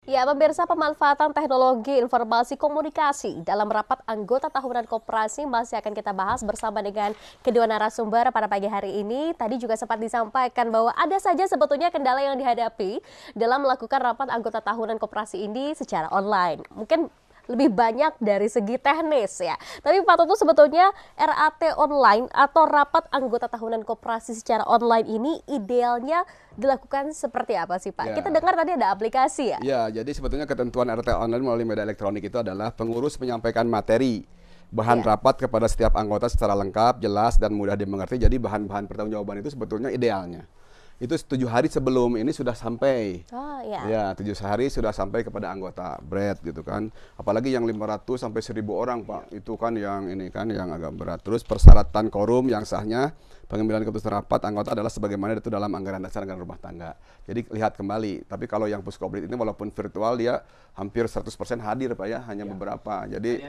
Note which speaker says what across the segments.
Speaker 1: Ya, pemirsa, pemanfaatan teknologi informasi komunikasi dalam rapat anggota tahunan koperasi masih akan kita bahas bersama dengan kedua narasumber pada pagi hari ini. Tadi juga sempat disampaikan bahwa ada saja sebetulnya kendala yang dihadapi dalam melakukan rapat anggota tahunan koperasi ini secara online. Mungkin lebih banyak dari segi teknis ya. Tapi Pak Tutu, sebetulnya RAT online atau rapat anggota tahunan koperasi secara online ini idealnya dilakukan seperti apa sih Pak? Kita
Speaker 2: Ya,
Speaker 1: dengar tadi ada aplikasi ya?
Speaker 2: ya, jadi sebetulnya ketentuan RT online melalui media elektronik itu adalah pengurus menyampaikan materi bahan
Speaker 1: Iya.
Speaker 2: rapat kepada setiap anggota secara lengkap, jelas, dan mudah dimengerti. Jadi bahan-bahan pertanggungjawaban itu sebetulnya idealnya. Itu 7 hari sebelum ini sudah sampai.
Speaker 1: Oh ya.
Speaker 2: Ya, 7 hari sudah sampai kepada anggota BRED gitu kan. Apalagi yang 500 sampai 1.000 orang, Pak. Itu kan yang ini kan yang agak berat. Terus persyaratan quorum yang sahnya pengambilan keputusan rapat anggota adalah sebagaimana itu dalam anggaran dasar anggaran rumah tangga. Jadi lihat kembali. Tapi kalau yang puskobrid ini walaupun virtual dia hampir 100% hadir, Pak ya, hanya beberapa. Jadi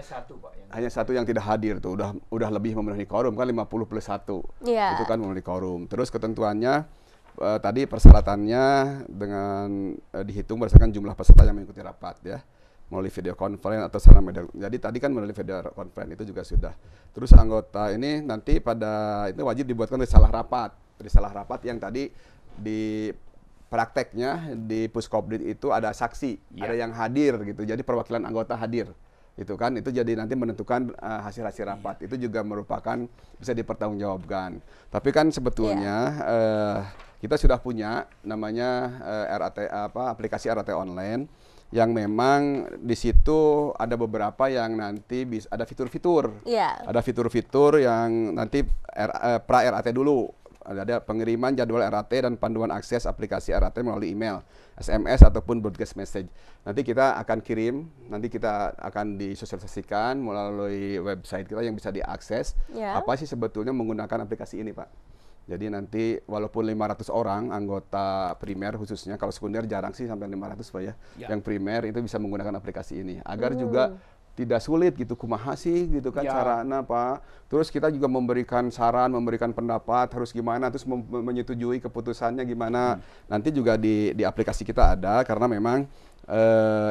Speaker 2: hanya satu yang tidak hadir tuh udah lebih memenuhi quorum kan 50 plus 1.
Speaker 1: Iya.
Speaker 2: Itu kan memenuhi quorum. Terus ketentuannya tadi persyaratannya dengan dihitung berdasarkan jumlah peserta yang mengikuti rapat ya, melalui video conference atau sarana media. Jadi tadi kan melalui video conference itu juga sudah. Terus anggota ini nanti pada itu wajib dibuatkan risalah rapat yang tadi di prakteknya di Puskobdit itu ada saksi, ada yang hadir gitu. Jadi perwakilan anggota hadir. Itu kan itu jadi nanti menentukan hasil-hasil rapat. Itu juga merupakan bisa dipertanggungjawabkan. Tapi kan sebetulnya kita sudah punya namanya aplikasi RAT online yang memang di situ ada beberapa yang nanti bisa ada fitur-fitur.
Speaker 1: Iya.
Speaker 2: Ada fitur-fitur yang nanti pra RAT dulu. Ada pengiriman jadwal RAT dan panduan akses aplikasi RAT melalui email, SMS ataupun broadcast message. Nanti kita akan kirim, nanti kita akan disosialisasikan melalui website kita yang bisa diakses.
Speaker 1: Ya.
Speaker 2: Apa sih sebetulnya menggunakan aplikasi ini, Pak? Jadi nanti walaupun 500 orang anggota primer khususnya, kalau sekunder jarang sih sampai 500 Pak ya. Yang primer itu bisa menggunakan aplikasi ini agar juga tidak sulit gitu, kumaha sih gitu kan caranya Pak. Terus kita juga memberikan saran, memberikan pendapat harus gimana, terus menyetujui keputusannya gimana. Nanti juga di aplikasi kita ada karena memang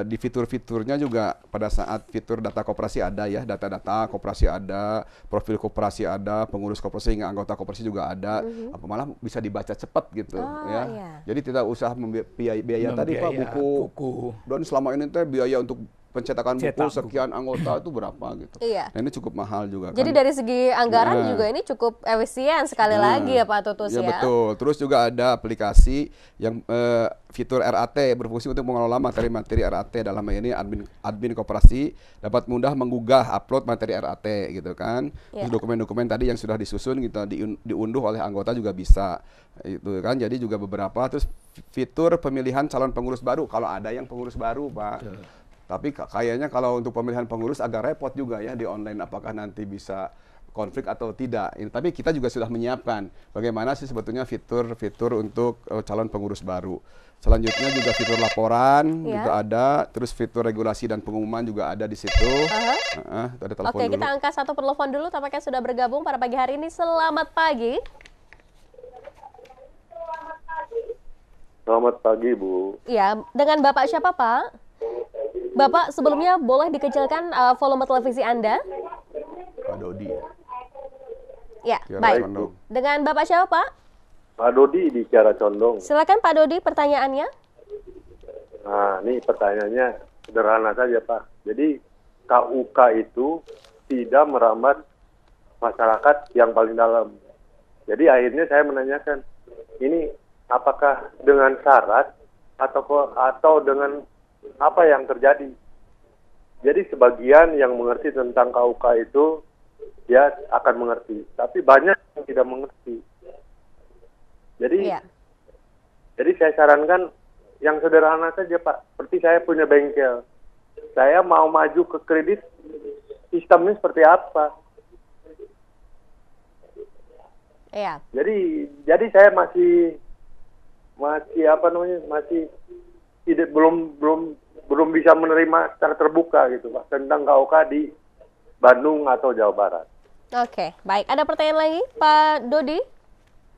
Speaker 2: di fitur-fiturnya juga pada saat fitur data koperasi ada ya, data-data koperasi ada, profil koperasi ada, pengurus koperasi hingga anggota koperasi juga ada, apa malah bisa dibaca cepat gitu ya.
Speaker 1: Iya.
Speaker 2: Jadi tidak usah biaya tadi Pak buku. Dan selama ini teh biaya untuk pencetakan buku sekian anggota itu berapa gitu.
Speaker 1: Iya.
Speaker 2: Nah, ini cukup mahal juga
Speaker 1: Jadi
Speaker 2: kan.
Speaker 1: dari segi anggaran juga ini cukup efisien sekali lagi ya Pak Tutus ya.
Speaker 2: Ya betul. Terus juga ada aplikasi yang fitur RAT berfungsi untuk mengelola materi-materi RAT. Dalam hal ini admin koperasi dapat mudah menggugah upload materi RAT gitu kan. Terus dokumen-dokumen tadi yang sudah disusun gitu diunduh oleh anggota juga bisa itu kan. Jadi juga beberapa. Terus fitur pemilihan calon pengurus baru kalau ada yang pengurus baru Pak. Tapi kayaknya kalau untuk pemilihan pengurus agak repot juga ya di online, apakah nanti bisa konflik atau tidak. Tapi kita juga sudah menyiapkan bagaimana sih sebetulnya fitur-fitur untuk calon pengurus baru. Selanjutnya juga fitur laporan juga ada, terus fitur regulasi dan pengumuman juga ada di situ. Ada telepon
Speaker 1: Oke,
Speaker 2: dulu.
Speaker 1: kita angkat satu telepon dulu, tampaknya sudah bergabung pada pagi hari ini. Selamat pagi.
Speaker 3: Selamat pagi, Bu.
Speaker 1: Ya, dengan Bapak siapa Pak? Bapak sebelumnya boleh dikecilkan volume televisi Anda?
Speaker 2: Pak Dodi.
Speaker 1: Ya,
Speaker 2: Kiara
Speaker 1: baik.
Speaker 2: Condong.
Speaker 1: Dengan Bapak siapa Pak?
Speaker 3: Pak Dodi di Kiara Condong.
Speaker 1: Silakan Pak Dodi pertanyaannya.
Speaker 3: Nah, ini pertanyaannya sederhana saja, Pak. Jadi, KUK itu tidak merambat masyarakat yang paling dalam. Jadi, akhirnya saya menanyakan, ini apakah dengan syarat atau dengan apa yang terjadi? Jadi, sebagian yang mengerti tentang KUK itu, dia akan mengerti. Tapi banyak yang tidak mengerti. Jadi saya sarankan yang sederhana saja Pak. Seperti saya punya bengkel. Saya mau maju ke kredit, sistemnya seperti apa?
Speaker 1: Iya.
Speaker 3: Jadi saya masih tidak belum bisa menerima secara terbuka gitu Pak tentang KUK di Bandung atau Jawa Barat.
Speaker 1: Oke, baik. Ada pertanyaan lagi Pak Dodi?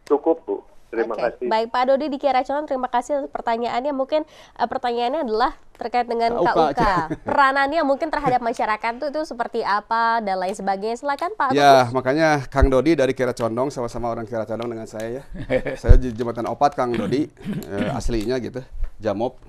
Speaker 3: Cukup Bu. Terima
Speaker 1: Oke,
Speaker 3: kasih.
Speaker 1: baik Pak Dodi di Kiara Condong, terima kasih atas pertanyaannya. Mungkin pertanyaannya adalah terkait dengan
Speaker 2: KUK.
Speaker 1: KUK. Peranannya mungkin terhadap masyarakat itu seperti apa dan lain sebagainya. Silakan Pak
Speaker 2: Ya,
Speaker 1: Agus.
Speaker 2: makanya Kang Dodi dari Kiara Condong, sama-sama orang Kiara Condong dengan saya ya. Saya di Jembatan Opat Kang Dodi, aslinya gitu, Jamop.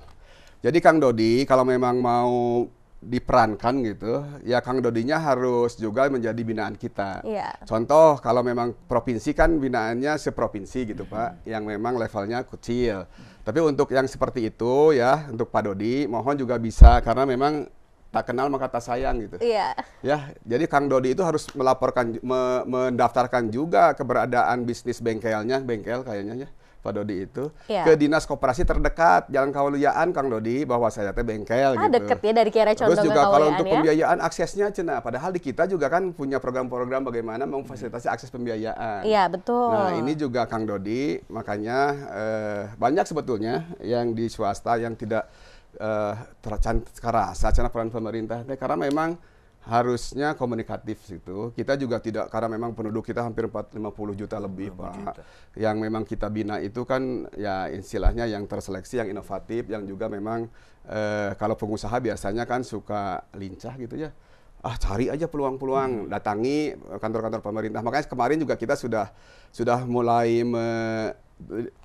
Speaker 2: Jadi Kang Dodi kalau memang mau diperankan gitu, ya Kang Dodinya harus juga menjadi binaan kita.
Speaker 1: Iya.
Speaker 2: Contoh kalau memang provinsi kan binaannya seprovinsi gitu Pak, yang memang levelnya kecil. Tapi untuk yang seperti itu ya, untuk Pak Dodi mohon juga bisa karena memang tak kenal maka tak sayang gitu.
Speaker 1: Iya.
Speaker 2: Ya, jadi Kang Dodi itu harus melaporkan, mendaftarkan juga keberadaan bisnis bengkel kayaknya ya, Pak Dodi itu
Speaker 1: Iya.
Speaker 2: ke dinas koperasi terdekat Jalan Kawaluyaan Kang Dodi bahwa saya teh bengkel gitu.
Speaker 1: Deket ya dari Kiara Condong
Speaker 2: Terus
Speaker 1: ke
Speaker 2: juga kalau
Speaker 1: Kawaluyaan
Speaker 2: untuk
Speaker 1: ya.
Speaker 2: pembiayaan aksesnya cenah, padahal di kita juga kan punya program-program bagaimana memfasilitasi akses pembiayaan.
Speaker 1: Iya, betul.
Speaker 2: Nah, ini juga Kang Dodi, makanya banyak sebetulnya yang di swasta yang tidak terasa peran pemerintah karena memang harusnya komunikatif gitu. Kita juga tidak, karena memang penduduk kita hampir 50 juta lebih Pak. Yang memang kita bina itu kan ya istilahnya yang terseleksi, yang inovatif, yang juga memang kalau pengusaha biasanya kan suka lincah gitu ya. Cari aja peluang-peluang, datangi kantor-kantor pemerintah. Makanya kemarin juga kita sudah mulai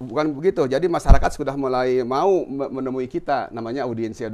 Speaker 2: bukan begitu. Jadi masyarakat sudah mulai mau menemui kita, namanya audiensi.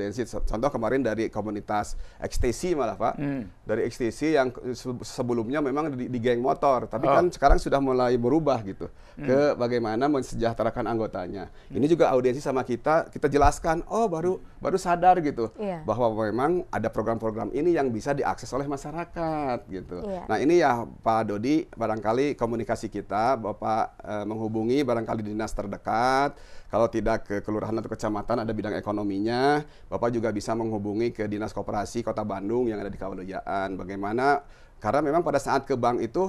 Speaker 2: Contoh kemarin dari komunitas ekstasi malah Pak. Dari ekstasi yang sebelumnya memang di geng motor, tapi kan sekarang sudah mulai berubah gitu ke bagaimana mensejahterakan anggotanya. Ini juga audiensi sama kita jelaskan, baru sadar gitu bahwa memang ada program-program ini yang bisa diakses oleh masyarakat gitu. Nah, ini ya Pak Dodi, barangkali komunikasi kita Bapak menghubungi barangkali dinas terdekat, kalau tidak ke kelurahan atau kecamatan ada bidang ekonominya, Bapak juga bisa menghubungi ke Dinas Koperasi Kota Bandung yang ada di Kawaluyaan. Bagaimana? Karena memang pada saat ke bank itu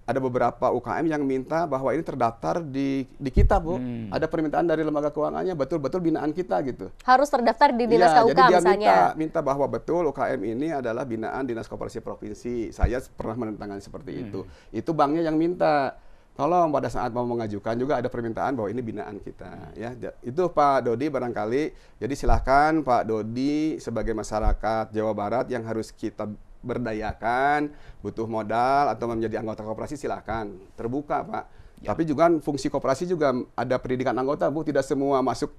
Speaker 2: ada beberapa UKM yang minta bahwa ini terdaftar di kita, Bu. Ada permintaan dari lembaga keuangannya, betul-betul binaan kita gitu.
Speaker 1: Harus terdaftar di Dinas KUK
Speaker 2: jadi dia
Speaker 1: misalnya.
Speaker 2: minta bahwa betul UKM ini adalah binaan Dinas Koperasi Provinsi. Saya pernah menentangkan seperti itu. Itu banknya yang minta. Tolong pada saat mau mengajukan juga ada permintaan bahwa ini binaan kita ya. Itu Pak Dodi barangkali. Jadi silahkan Pak Dodi sebagai masyarakat Jawa Barat yang harus kita berdayakan, butuh modal atau menjadi anggota koperasi silahkan. Terbuka Pak. Tapi juga fungsi koperasi juga ada pendidikan anggota Bu. Tidak semua masuk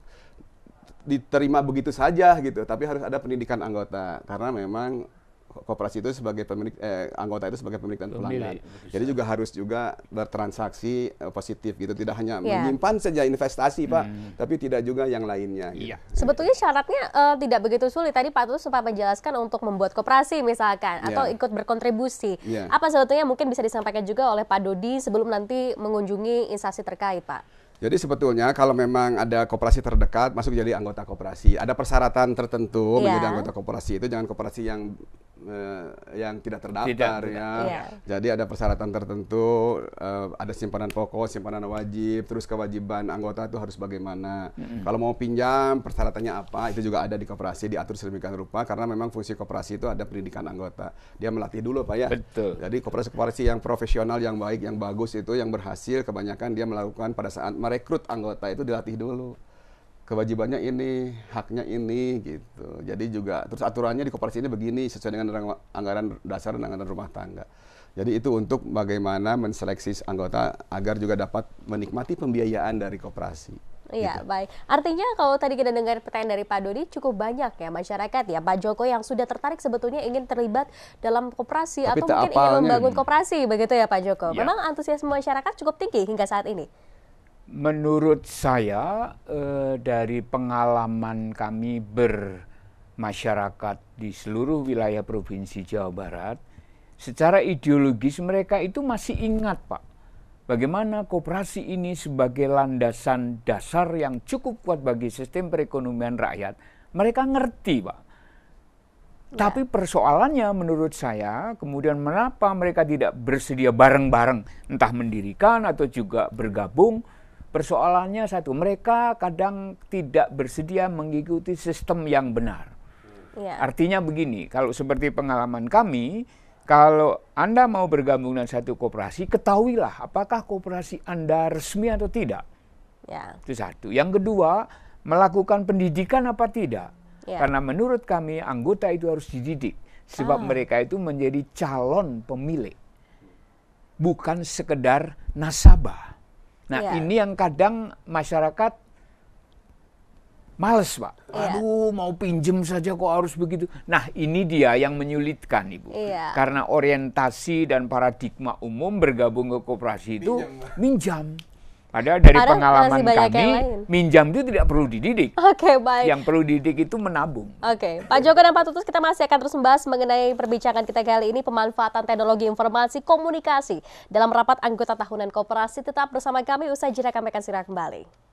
Speaker 2: diterima begitu saja gitu. Tapi harus ada pendidikan anggota. Karena memang koperasi itu sebagai pemilik anggota itu sebagai pemilik dan pelanggan. Jadi juga harus juga bertransaksi positif gitu, tidak hanya menyimpan saja investasi Pak, tapi tidak juga yang lainnya. Gitu.
Speaker 1: Sebetulnya syaratnya tidak begitu sulit. Tadi Pak Tulus sempat menjelaskan untuk membuat koperasi misalkan atau ikut berkontribusi. Apa sebetulnya mungkin bisa disampaikan juga oleh Pak Dodi sebelum nanti mengunjungi instansi terkait Pak?
Speaker 2: Jadi sebetulnya kalau memang ada koperasi terdekat masuk jadi anggota koperasi, ada persyaratan tertentu menjadi anggota koperasi. Itu jangan koperasi yang tidak terdaftar ya. Jadi ada persyaratan tertentu, ada simpanan pokok, simpanan wajib, terus kewajiban anggota itu harus bagaimana. Kalau mau pinjam persyaratannya apa, itu juga ada di koperasi, diatur sedemikian rupa karena memang fungsi koperasi itu ada pendidikan anggota. Dia melatih dulu Pak ya.
Speaker 4: Betul.
Speaker 2: Jadi koperasi yang profesional, yang baik, yang bagus itu yang berhasil kebanyakan dia melakukan pada saat merekrut anggota itu dilatih dulu. Kewajibannya ini, haknya ini gitu. Jadi juga terus aturannya di koperasi ini begini sesuai dengan anggaran dasar dan anggaran rumah tangga. Jadi itu untuk bagaimana menseleksi anggota agar juga dapat menikmati pembiayaan dari koperasi.
Speaker 1: Iya,
Speaker 2: gitu.
Speaker 1: baik. Artinya kalau tadi kita dengar pertanyaan dari Pak Dodi cukup banyak ya masyarakat ya Pak Joko yang sudah tertarik sebetulnya ingin terlibat dalam koperasi atau mungkin ingin membangun koperasi begitu ya Pak Joko. Memang antusiasme masyarakat cukup tinggi hingga saat ini.
Speaker 4: Menurut saya dari pengalaman kami bermasyarakat di seluruh wilayah Provinsi Jawa Barat, secara ideologis mereka itu masih ingat Pak, bagaimana koperasi ini sebagai landasan dasar yang cukup kuat bagi sistem perekonomian rakyat. Mereka ngerti Pak. Tapi persoalannya menurut saya, kemudian mengapa mereka tidak bersedia bareng-bareng, entah mendirikan atau juga bergabung. Persoalannya satu, mereka kadang tidak bersedia mengikuti sistem yang benar. Artinya begini, kalau seperti pengalaman kami, kalau Anda mau bergabung dengan satu koperasi, ketahuilah apakah koperasi Anda resmi atau tidak.
Speaker 1: Ya.
Speaker 4: Itu satu. Yang kedua, melakukan pendidikan apa tidak?
Speaker 1: Ya.
Speaker 4: Karena menurut kami anggota itu harus dididik. Sebab mereka itu menjadi calon pemilik. Bukan sekedar nasabah. Nah,
Speaker 1: Ya.
Speaker 4: ini yang kadang masyarakat males, Pak.
Speaker 1: Iya.
Speaker 4: Aduh, mau pinjem saja kok harus begitu. Nah, ini dia yang menyulitkan, Ibu.
Speaker 1: Iya.
Speaker 4: Karena orientasi dan paradigma umum bergabung ke koperasi itu minjam. Padahal dari
Speaker 1: Padahal
Speaker 4: pengalaman
Speaker 1: masih banyak
Speaker 4: kami,
Speaker 1: yang lain.
Speaker 4: minjam itu tidak perlu dididik.
Speaker 1: Oke, baik.
Speaker 4: Yang perlu dididik itu menabung.
Speaker 1: Oke, Pak Joko dan Pak Tutus, kita masih akan terus membahas mengenai perbincangan kita kali ini, pemanfaatan teknologi informasi komunikasi dalam rapat anggota tahunan koperasi. Tetap bersama kami, usai jeda kami akan segera kembali.